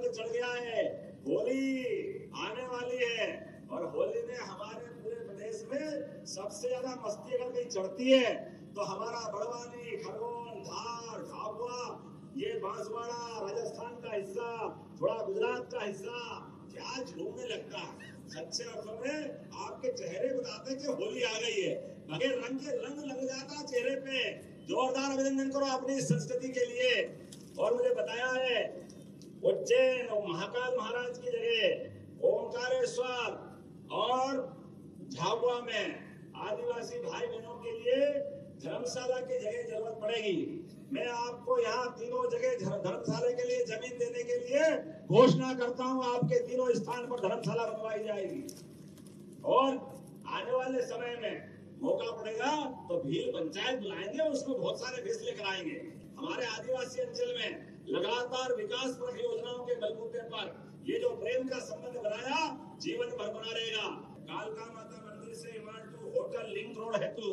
पे चढ़ गया है। होली आने वाली है और होली में हमारे पूरे प्रदेश में सबसे ज्यादा मस्ती अगर कहीं चढ़ती है तो हमारा बड़वानी, खरगोन, धार, झाबुआ, ये बांसवाड़ा, राजस्थान का हिस्सा, थोड़ा गुजरात का हिस्सा क्या झूमने लगता है। सच्चे अर्थों में आपके चेहरे बताते कि होली आ गई है, बगैर रंग के रंग लग जाता चेहरे पे। जोरदार अभिनंदन करो अपनी संस्कृति के लिए। और मुझे बताया है उज्जैन और महाकाल महाराज की जगह ओंकारेश्वर और झाबुआ में आदिवासी भाई बहनों के लिए धर्मशाला की जगह जरूरत पड़ेगी। मैं आपको यहाँ तीनों जगह धर्मशाला के लिए जमीन देने के लिए घोषणा करता हूँ। आपके तीनों स्थान पर धर्मशाला बनवाई जाएगी और आने वाले समय में मौका पड़ेगा तो भील पंचायत बुलाएंगे, उसमें बहुत सारे फैसले कराएंगे। हमारे आदिवासी अंचल में लगातार विकास पर योजनाओं के बलबूते पर ये जो प्रेम का संबंध बनाया जीवन भर बना रहेगा। कालका माता मंदिर से इमारत होटल लिंक रोड हेतु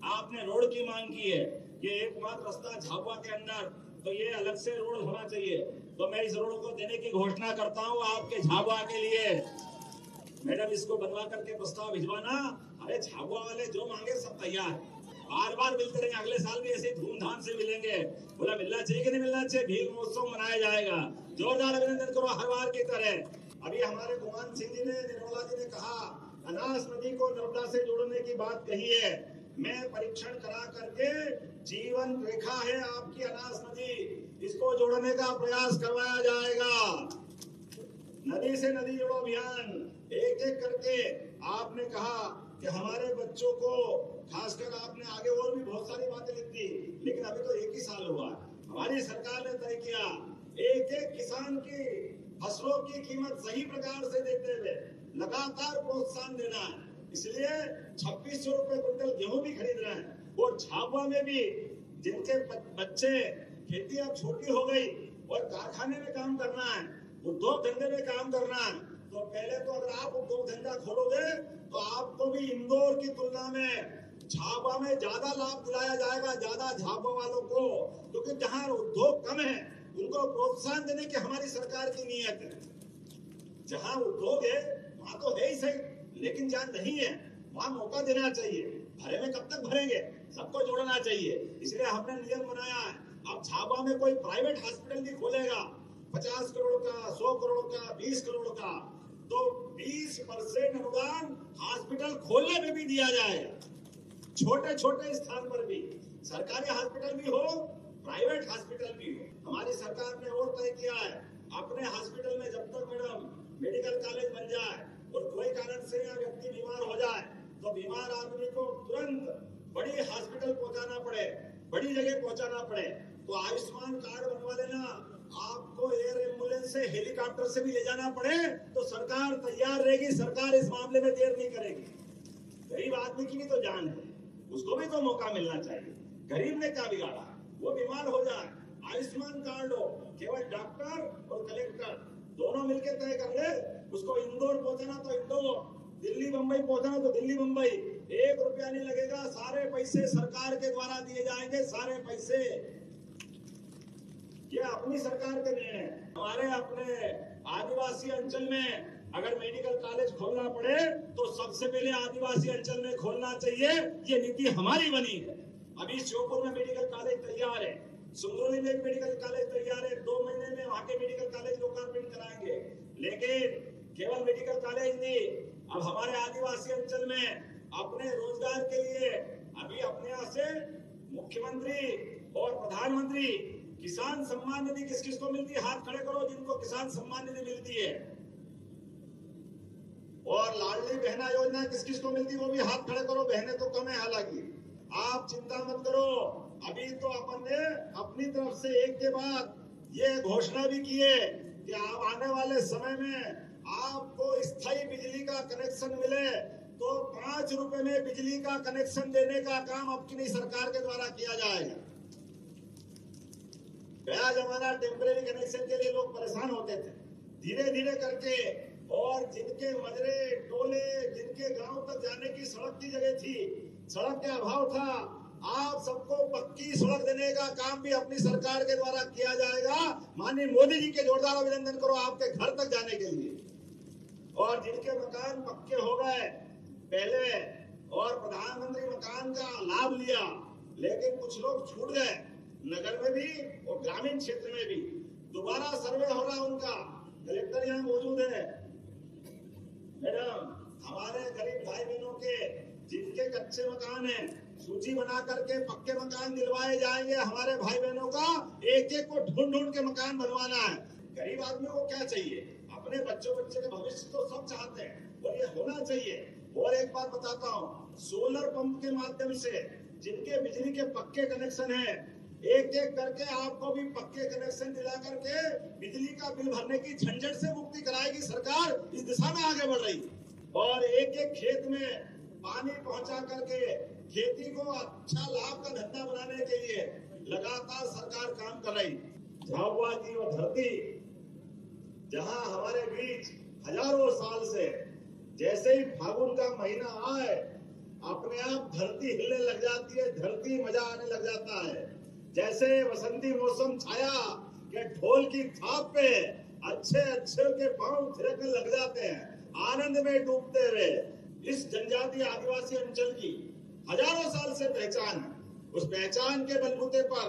आपने रोड की मांग की है। ये एकमात्र रास्ता झाबुआ के अंदर, तो ये अलग से रोड होना चाहिए। तो मैं इस रोड को देने की घोषणा करता हूँ आपके झाबुआ के लिए। मैडम इसको बनवा करके प्रस्ताव भिजवाना। अरे झाबुआ वाले जो मांगे सब तैयार, बार बार मिलते रहेंगे, अगले साल भी ऐसे धूमधाम से मिलेंगे। बोला मिलना चाहिए कि नहीं मिलना चाहिए, भील महोत्सव मनाया जाएगा। जोरदार अभिनंदन करो हर बार की तरह। अभी हमारे गुमान सिंह जी ने, निर्मला जी ने कहा अनास नदी को नर्मदा से जोड़ने की बात कही है। मैं परीक्षण करा करके जीवन रेखा है आपकी अनास नदी, इसको जोड़ने का प्रयास करवाया जाएगा। नदी से नदी जोड़ो अभियान एक एक करके। आपने कहा कि हमारे बच्चों को, खासकर आपने आगे और भी बहुत सारी बातें लिख दी, लेकिन अभी तो एक ही साल हुआ। हमारी सरकार ने तय किया एक एक किसान की फसलों की कीमत सही प्रकार से देते हुए लगातार प्रोत्साहन देना है। इसलिए 2600 रुपए क्विंटल गेहूं भी खरीद रहे हैं। और झाबुआ में भी जिनके बच्चे, खेती अब छोटी हो गई और कारखाने में काम करना है, उद्योग धंधे में काम करना है, तो पहले तो अगर आप उद्योग धंधा खोलोगे तो आपको भी इंदौर की तुलना में झाबुआ में ज्यादा लाभ दिलाया जाएगा, ज्यादा झाबुआ वालों को, क्योंकि जहां उद्योग कम है उनको प्रोत्साहन देने की हमारी सरकार की नीयत है। जहां उद्योग है वहां तो है ही सही, लेकिन जहां नहीं है वहां मौका देना चाहिए। भरे में कब तक भरेंगे, सबको जोड़ना चाहिए। इसलिए हमने नियम बनाया है, अब झाबुआ में कोई प्राइवेट हॉस्पिटल भी खोलेगा 50 करोड़ का, 100 करोड़ का, 20 करोड़ का, तो 20% अनुदान हॉस्पिटल खोलने में भी दिया जाएगा। छोटे छोटे स्थान पर भी, सरकारी हॉस्पिटल भी हो, प्राइवेट हॉस्पिटल भी हो। हमारी सरकार ने और तय किया है अपने हॉस्पिटल में जब तक मैडम मेडिकल कॉलेज बन जाए और कोई कारण से या व्यक्ति बीमार हो जाए तो बीमार आदमी को तुरंत बड़ी हॉस्पिटल पहुंचाना पड़े, बड़ी जगह पहुंचाना पड़े, तो आयुष्मान कार्ड बनवा लेना। आपको एयर एम्बुलेंस से, हेलीकॉप्टर से भी ले जाना पड़े तो सरकार तैयार रहेगी, सरकार इस मामले में देर नहीं करेगी। गरीब आदमी की भी तो जान है, उसको भी तो मौका मिलना चाहिए। गरीब ने क्या बिगाड़ा, वो बीमार हो जाए, आयुष्मान कार्ड हो, केवल डॉक्टर और कलेक्टर दोनों मिलकर तय कर ले। उसको इंदौर पहुंचाना तो इंदौर, दिल्ली बंबई पहुंचाना तो दिल्ली बंबई, 1 रुपया नहीं लगेगा। सारे पैसे सरकार के द्वारा दिए जाएंगे, सारे पैसे। ये अपनी सरकार के लिए है। हमारे अपने आदिवासी अंचल में अगर मेडिकल कॉलेज खोलना पड़े तो सबसे पहले आदिवासी अंचल में खोलना चाहिए, ये नीति हमारी बनी है। अभी श्योपुर में मेडिकल कॉलेज तैयार है, सुंगरोली में मेडिकल कॉलेज तैयार है, 2 महीने में वहां के मेडिकल कॉलेज लोकार्पण कराएंगे। लेकिन केवल मेडिकल कॉलेज नहीं, अब हमारे आदिवासी अंचल में अपने रोजगार के लिए अभी अपने यहाँ से मुख्यमंत्री और प्रधानमंत्री किसान सम्मान निधि किस किस को मिलती है, हाथ खड़े करो जिनको किसान सम्मान निधि मिलती है। और लाडली बहना योजना किस किस को मिलती है, वो भी हाथ खड़े करो। बहनें तो कम है, हालांकि आप चिंता मत करो। अभी तो अपन ने अपनी तरफ से एक के बाद ये घोषणा भी की है कि आप आने वाले समय में आपको स्थायी बिजली का कनेक्शन मिले तो 5 रुपए में बिजली का कनेक्शन देने का काम अपनी सरकार के द्वारा किया जाएगा। गया जमाना टेम्परेरी कनेक्शन के लिए लोग परेशान होते थे, धीरे धीरे करके, और जिनके मजरे टोले, जिनके गांव तक जाने की सड़क की जगह थी, सड़क का अभाव था, आप सबको पक्की सड़क देने का काम भी अपनी सरकार के द्वारा किया जाएगा। माननीय मोदी जी के जोरदार अभिनंदन करो आपके घर तक जाने के लिए। और जिनके मकान पक्के हो गए पहले और प्रधानमंत्री मकान का लाभ लिया, लेकिन कुछ लोग छूट गए, नगर में भी और ग्रामीण क्षेत्र में भी दोबारा सर्वे हो रहा उनका। कलेक्टर यहाँ मौजूद है। मैडम, हमारे गरीब भाई बहनों के जिनके कच्चे मकान हैं, सूची बना करके पक्के मकान दिलवाए जाएंगे। हमारे भाई बहनों का एक एक को ढूंढ ढूंढ के मकान बनवाना है। गरीब आदमी को क्या चाहिए? अपने बच्चे के भविष्य तो सब चाहते हैं और ये होना चाहिए। और एक बात बताता हूँ, सोलर पंप के माध्यम से जिनके बिजली के पक्के कनेक्शन है, एक एक करके आपको भी पक्के कनेक्शन दिला करके बिजली का बिल भरने की झंझट से मुक्ति कराएगी सरकार। इस दिशा में आगे बढ़ रही और एक एक खेत में पानी पहुंचा करके खेती को अच्छा लाभ का धंधा बनाने के लिए लगातार सरकार काम कर रही। झाबुआ की वो धरती जहां हमारे बीच हजारों साल से जैसे ही फागुन का महीना आए अपने आप धरती हिलने लग जाती है, धरती मजा आने लग जाता है। जैसे बसंती मौसम छाया कि ढोल की थाप पे अच्छे अच्छे के पांव थिरकने लग जाते हैं, आनंद में डूबते हुए। इस जनजातीय आदिवासी अंचल की हजारों साल से पहचान है। उस पहचान के बलबूते पर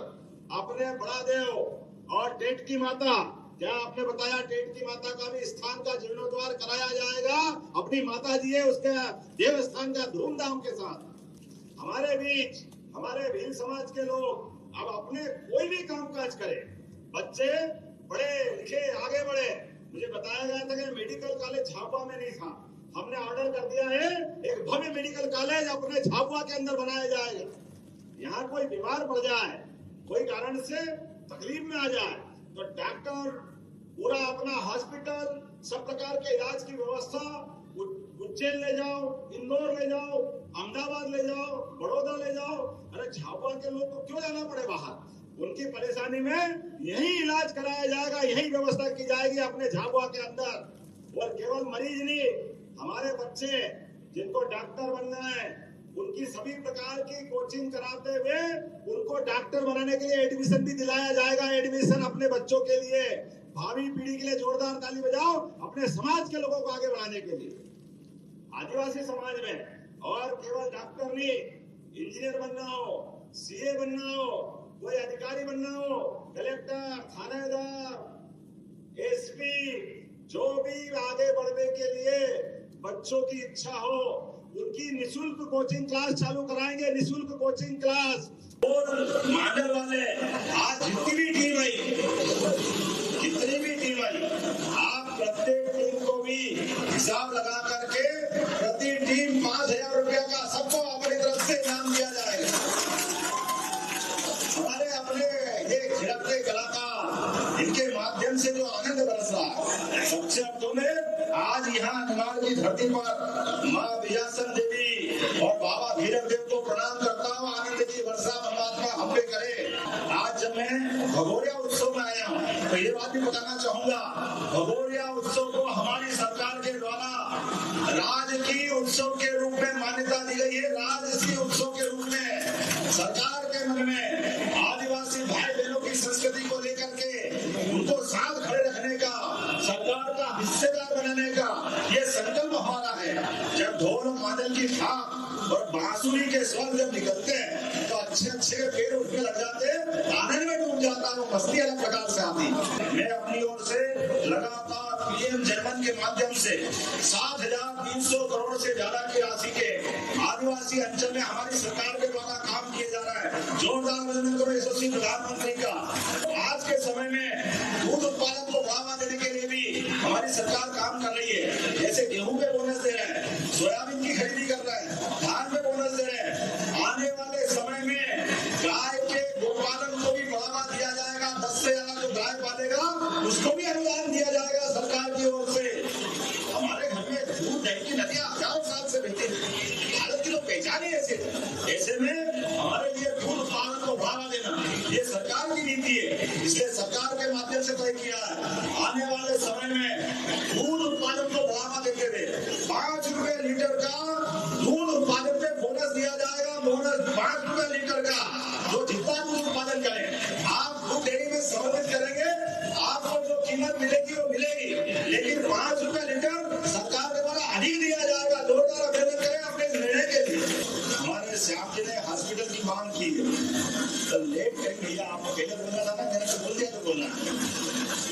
अपने बड़ा देव और टेट की माता, क्या आपने बताया टेट की माता का भी स्थान का जीर्णोद्धार कराया जाएगा। अपनी माता जी है, उसके देव स्थान का धूमधाम के साथ। हमारे बीच हमारे भील समाज के लोग अब अपने कोई भी काम काज करे, बच्चे पढ़े लिखे आगे बढ़े। मुझे बताया गया था कि मेडिकल कॉलेज झाबुआ में नहीं था, हमने ऑर्डर कर दिया है एक भव्य मेडिकल कॉलेज अपने झाबुआ के अंदर बनाया जाएगा। यहाँ कोई बीमार पड़ जाए, कोई कारण से तकलीफ में आ जाए तो डॉक्टर पूरा अपना हॉस्पिटल, सब प्रकार के इलाज की व्यवस्था उज्जैन ले जाओ, इंदौर ले जाओ, अहमदाबाद ले जाओ, बड़ौदा ले जाओ। अरे झाबुआ के लोग को क्यों जाना पड़े बाहर? उनकी परेशानी में यही इलाज कराया जाएगा, यही व्यवस्था की जाएगी अपने झाबुआ के अंदर। और केवल मरीज नहीं, हमारे बच्चे जिनको डॉक्टर बनना है उनकी सभी प्रकार की कोचिंग कराते हुए उनको डॉक्टर बनाने के लिए एडमिशन भी दिलाया जाएगा। एडमिशन अपने बच्चों के लिए, भावी पीढ़ी के लिए जोरदार ताली बजाओ, अपने समाज के लोगों को आगे बढ़ाने के लिए। आदिवासी समाज में और केवल डॉक्टर नहीं, इंजीनियर बनना हो, सीए बनना हो, कोई अधिकारी बनना हो, कलेक्टर, थानेदार, एसपी, जो भी आगे बढ़ने के लिए बच्चों की इच्छा हो उनकी निःशुल्क कोचिंग क्लास चालू कराएंगे। निःशुल्क कोचिंग क्लास। और मॉडल वाले आज जितनी भी टीम आई, आप प्रत्येक टीम को भी हिसाब लगा करके प्रति टीम 5,000 रुपया का सबको अपनी तरफ से इनाम दिया जाएगा। हमारे अपने ये खिलौने कलाकार, इनके माध्यम से जो आनंद बरस रहा है, सच्चे अर्थों में आज यहाँ निमाड़ की धरती पर माँ विजयासन देवी और बाबा भीरव देव को प्रणाम करता हूँ। आनंद की वर्षा परमात्मा हम पे करे। आज जब मैं भगोरिया उत्सव में आया हूँ तो ये बात भी बताना चाहूंगा, भगोरिया उत्सव को हमारी सरकार के द्वारा राजकीय उत्सव के रूप में मान्यता दी गई है। राजकीय उत्सव के रूप में सरकार के मन में आदिवासी भाई बहनों की संस्कृति को लेकर के उनको साथ खड़े रखने का, सरकार का हिस्सेदार बनाने का ये संकल्प हमारा है। जब ढोल मादल की थाप और बांसुरी के स्वर जब निकलते हैं तो अच्छे अच्छे पैर उठने लग जाते हैं, आनंद में डूब जाता है, वो मस्ती अलग प्रकार से आती। मैं अपनी ओर से लगातार पीएम जर्मन के माध्यम से 7,300 करोड़ से ज्यादा की राशि के आदिवासी अंचल में हमारी सरकार के द्वारा काम किया जा रहा है। जोरदार अभिनंदन करो यशस्वी प्रधानमंत्री का। आज के समय में दूध उत्पादन को बढ़ावा देने के लिए भी हमारी सरकार काम कर रही है। जैसे गेहूं पे बोनस दे रहे हैं, सोयाबीन की खरीदी कर रहे हैं, धान पे बोनस दे रहे हैं। आने वाले समय में गाय के उत्पादन को भी बढ़ावा दिया जाएगा। 10 से ज्यादा जो गाय पालेगा उसको भी अनुदान दिया जाएगा सरकार की ओर से। हमारे घर में दूध दही की नदियां हजारों साल से बहती है, भारत की तो पहचान ही ऐसे में हमारे लिए दूध उत्पादन को बढ़ावा देना ये सरकार की नीति है। इसलिए सरकार के माध्यम से तय किया है आने वाले समय में दूध उत्पादन को बढ़ावा देते हुए 5 रुपए लीटर का दूध उत्पादन पे बोनस दिया जाएगा। बोनस 5 रुपए लीटर मिलेगी, लेकिन 5 रुपए लीटर सरकार के द्वारा अधिक दिया जाएगा। जोरदार अभिनंदन करें अपने निर्णय के लिए। हमारे श्याम जी ने हॉस्पिटल की मांग की है, तो लेट कहीं भैया आपको पहले बोलना था ना, मैंने तो बोल दिया तो बोलना,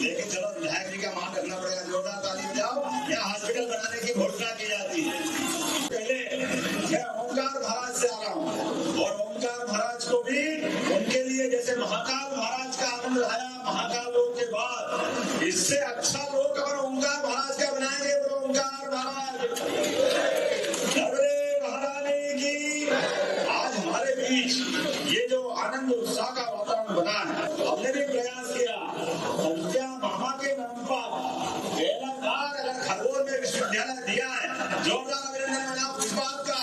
लेकिन चलो विधायक जी का मान रखना पड़ेगा। जोरदार ताली बजाओ। यहाँ हॉस्पिटल बनाने की घोषणा की जाती है। पहले मैं ओंकार महाराज से आ रहा हूँ, और ओंकार महाराज को भी उनके लिए जैसे महाकाल महाराज का आनंद आया, महाकाल लोक के बाद इससे अच्छा लोक अगर ओंकार महाराज का बनाएंगे तो ओंकार महाराज की। आज हमारे बीच ये जो आनंद उत्साह का वातावरण बना है, हमने भी प्रयास किया। संध्या मामा के नाम पर पहला बार अगर खरगोन में विश्वविद्यालय दिया है, जोरदार अभिनंदन मनाओ इस बात का।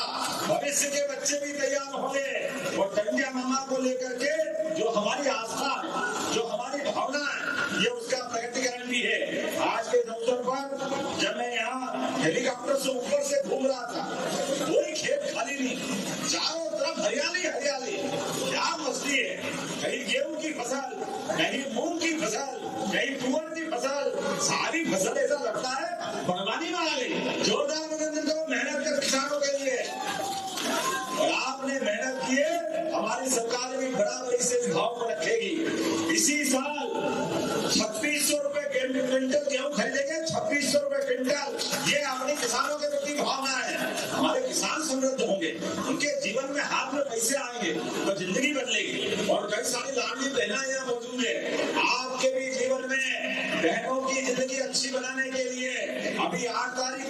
भविष्य के बच्चे भी तैयार होंगे, और संध्या मामा को लेकर के जो हमारी आस्था है, जो हमारी भावना है, ये उसका प्रकटीकरण भी है। आज के अवसर पर जब मैं यहाँ हेलीकॉप्टर से ऊपर से घूम रहा था, कोई खेत खाली नहीं, चारों तरफ हरियाली हरियाली, क्या मस्ती है। कहीं गेहूं की फसल, कहीं मूंग की फसल, कहीं तुअर की फसल, सारी फसल ऐसा लगता है बर्बादी में आ गई। जोरदार अभिनंदन करो मेहनत के किसानों के लिए। और आपने मेहनत की है, हमारी सरकार भी बराबरी से भाव पर रखेगी। इसी साल 2600 रुपए क्विंटल गेहूं खरीदेंगे, 2600 रुपए क्विंटल। ये अपने किसानों के प्रति भावना है। हमारे किसान समृद्ध होंगे, उनके जीवन में हाथ में पैसे आएंगे तो जिंदगी बदलेगी। और कई सारी लाडली बहना यहाँ मौजूद है। आपके भी जीवन में बहनों की जिंदगी अच्छी बनाने के लिए अभी 8 तारीख